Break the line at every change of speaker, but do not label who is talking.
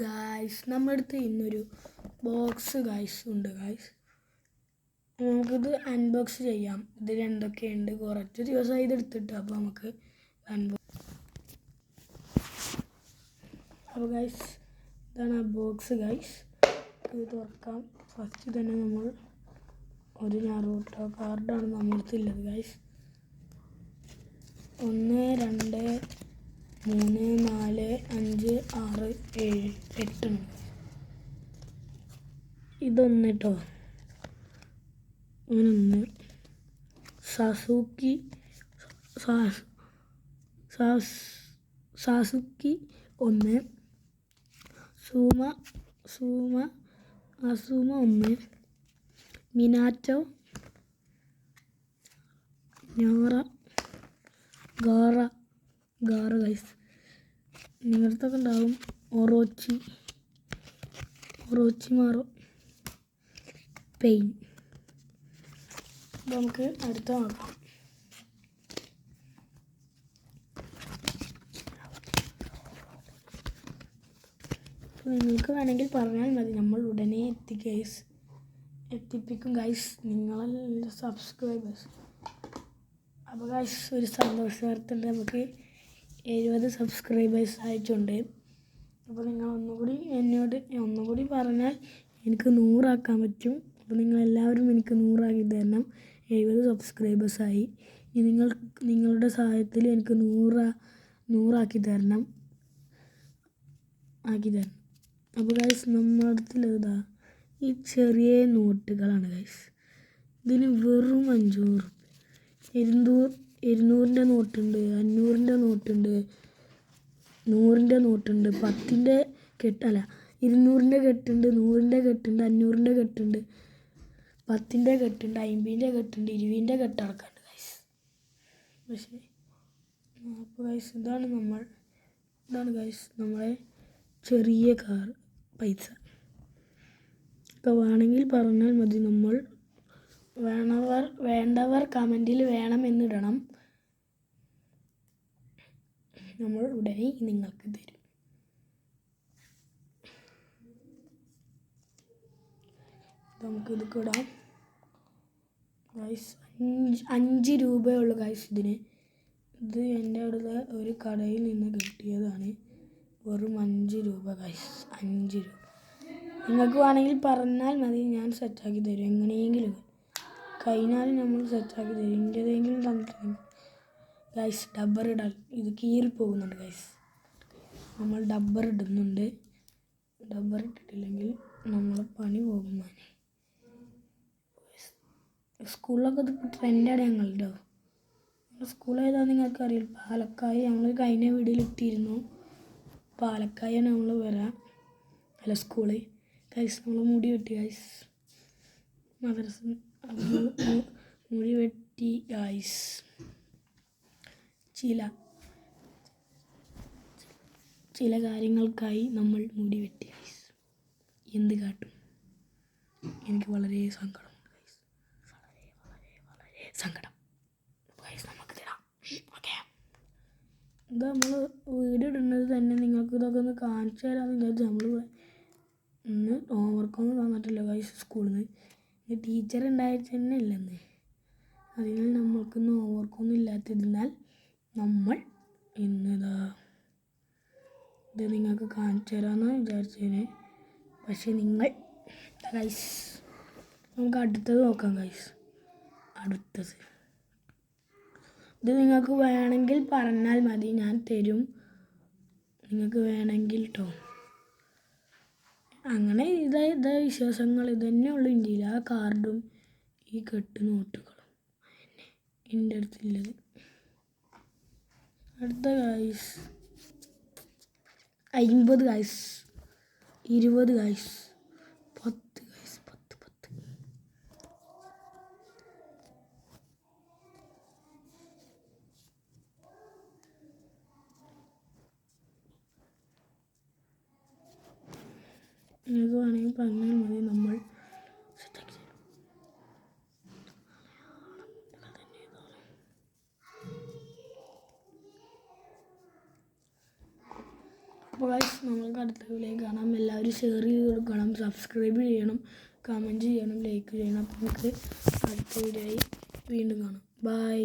Guys, നമ്മുടെ അടുത്ത് ഇന്നൊരു ബോക്സ് ഉണ്ട് ഗായ്സ്. നമുക്കിത് അൺബോക്സ് ചെയ്യാം. ഇതിൽ എന്തൊക്കെയുണ്ട്, കുറച്ച് ദിവസമായി ഇതെടുത്തിട്ട്. അപ്പോൾ നമുക്ക് അപ്പോൾ ഗായ്സ്, ഇതാണ് ആ ബോക്സ് ഗായ്സ്. ഇത് തുറക്കാം. ഫസ്റ്റ് തന്നെ നമ്മൾ ഒരു നാറൂട്ടോ കാർഡാണ് നമ്മുടെ അടുത്തുള്ളത് ഗായ്സ്. 1 2 3 4 5 6 7 8 ഉണ്ട്. ഇതൊന്ന് കേട്ടോ, അങ്ങനൊന്ന് സാസുക്കി 1, അസുമ 1, മിനാറ്റോ, ഗാറ ഗൈസ്. നിങ്ങളടുത്തൊക്കെ ഉണ്ടാവും. ഒറോച്ചിമാറോ പെയിൻ. നമുക്ക് അടുത്ത നോക്കാം. നിങ്ങൾക്ക് വേണമെങ്കിൽ പറഞ്ഞാൽ മതി, നമ്മൾ ഉടനെ എത്തിപ്പിക്കും ഗൈസ്, നിങ്ങളെ സബ്സ്ക്രൈബേഴ്സ്. അപ്പോൾ ഗൈസ്, ഒരു സന്തോഷ വാർത്തയുണ്ട്. നമുക്ക് 70 സബ്സ്ക്രൈബേഴ്സ് ആയിട്ടുണ്ട്. അപ്പോൾ നിങ്ങൾ ഒന്നുകൂടി പറഞ്ഞാൽ എനിക്ക് 100 ആക്കാൻ പറ്റും. അപ്പോൾ നിങ്ങളെല്ലാവരും എനിക്ക് 100 ആക്കി തരണം. 70 സബ്സ്ക്രൈബേഴ്സായി. ഇനി നിങ്ങളുടെ സഹായത്തിൽ എനിക്ക് 100 ആക്കി തരണം. അപ്പോൾ ഗൈസ്, നമ്മുടെ അടുത്തുള്ളതാ ഈ ചെറിയ നോട്ടുകളാണ് ഗൈസ്. ഇതിന് വെറും 5 രൂപ. 200ൻ്റെ നോട്ടുണ്ട്, 500ൻ്റെ നോട്ടുണ്ട്, 100ൻ്റെ നോട്ടുണ്ട്, 10ൻ്റെ കെട്ടല്ല, 200ൻ്റെ കെട്ടുണ്ട്, 100ൻ്റെ കെട്ടുണ്ട്, 500ൻ്റെ കെട്ടുണ്ട്, 10ൻ്റെ കെട്ടുണ്ട്, 50ൻ്റെ കെട്ടുണ്ട്, 20ൻ്റെ കെട്ടടക്കാണ്ട് ഗൈസ്. പക്ഷേ അപ്പോൾ ഗൈസ്, ഇതാണ് ഗൈസ് നമ്മളെ ചെറിയ പൈസ. ഇപ്പോൾ വേണമെങ്കിൽ പറഞ്ഞാൽ മതി. വേണ്ടവർ കമൻറ്റിൽ വേണമെന്നിടണം. നമ്മൾ ഉടനെ നിങ്ങൾക്ക് തരും. നമുക്കിത് ഇടാം ഗൈസ്. 5 രൂപയുള്ളൂ ഗൈസ് ഇതിന്. ഇത് എൻ്റെ അടുത്ത് ഒരു കടയിൽ നിന്ന് കിട്ടിയതാണ്. വെറും 5 രൂപ ഗൈസ്, 5 രൂപ. നിങ്ങൾക്ക് വേണമെങ്കിൽ പറഞ്ഞാൽ മതി, ഞാൻ സെറ്റാക്കി തരും. എങ്ങനെയെങ്കിലും കഴിഞ്ഞാലും നമ്മൾ സെറ്റാക്കി തരും. ഇന്റേതെങ്കിലും തന്നിട്ടുണ്ട് ഗൈസ്. ഡബ്ബർ ഇടാൻ ഇത് കീറിപ്പോകുന്നുണ്ട് ഗൈസ്. നമ്മൾ ഡബ്ബർ ഇടുന്നുണ്ട്. ഡബ്ബർ ഇട്ടിട്ടില്ലെങ്കിൽ നമ്മളെ പണി പോകും. സ്കൂളിലൊക്കെ ഇത് ട്രെൻഡാണ് ഞങ്ങളുടെ. സ്കൂൾ ഏതാണെന്ന് നിങ്ങൾക്കറിയില്ല. പാലക്കായ. ഞങ്ങൾ കഴിഞ്ഞ വീഡിയോയിൽ ഇട്ടിരുന്നു. പാലക്കായാണ് നമ്മൾ സ്കൂള് ഗൈസ്. നമ്മൾ മുടി വെട്ടി ഗൈസ്. മദ്രസ മുടി വെട്ടി ഗൈസ്. ചില കാര്യങ്ങൾക്കായി നമ്മൾ മുടി വെട്ടി ഗൈസ്. എന്ത് കാട്ടും, എനിക്ക് വളരെ സങ്കടമുണ്ട് ഗൈസ്. വളരെ സങ്കടം ഗൈസ്. നമുക്ക് തരാം. ഓക്കെ, ഇത് നമ്മൾ വീഡിയോ ഇടുന്നത് തന്നെ നിങ്ങൾക്ക് ഇതൊക്കെ ഒന്ന് കാണിച്ചു തരാമെന്ന് വിചാരിച്ചു. നമ്മൾ ഇന്ന് ഹോംവർക്കൊന്നും തന്നിട്ടില്ല ഗൈസ് സ്കൂളിൽ നിന്ന്. ഇന്ന് ടീച്ചർ ഉണ്ടായിട്ട് തന്നെ ഇല്ലെന്ന്. അതിനാൽ നമ്മൾക്കിന്ന് ഹോംവർക്കൊന്നും ഇല്ലാത്തതിനാൽ നമ്മൾ ഇന്നിത് നിങ്ങൾക്ക് കാണിച്ചു തരാമെന്ന് വിചാരിച്ചതിന്. പക്ഷേ ഗൈസ്, നമുക്ക് അടുത്തത് നോക്കാം ഗൈസ്. അടുത്തത് ഇത് നിങ്ങൾക്ക് വേണമെങ്കിൽ പറഞ്ഞാൽ മതി, ഞാൻ തരും. നിങ്ങൾക്ക് വേണമെങ്കിൽ കേട്ടോ. അങ്ങനെ ഇതാ വിശ്വാസങ്ങൾ ഇതന്നെ ഉള്ളൂ ഇന്ത്യയിൽ. ആ കാർഡും ഈ കെട്ട് നോട്ടുകളും എൻ്റെ അടുത്തുള്ളത്. അടുത്ത ഗൈസ് 50 ഗൈസ്, 20 ഗൈസ്, 10 ഗൈസ്, 10. നിങ്ങൾക്ക് വേണമെങ്കിൽ പറഞ്ഞാൽ മതി, നമ്മൾ സെറ്റാക്കി തരും. അപ്പോൾ ഗൈസ്, നമ്മൾക്ക് അടുത്ത വീഡിയോ കാണാം. എല്ലാവരും ഷെയർ ചെയ്ത് കൊടുക്കണം, സബ്സ്ക്രൈബ് ചെയ്യണം, കമൻറ്റ് ചെയ്യണം, ലൈക്ക് ചെയ്യണം. അപ്പോൾ നമുക്ക് അടുത്ത വീഡിയോയിൽ വീണ്ടും കാണാം. ബൈ.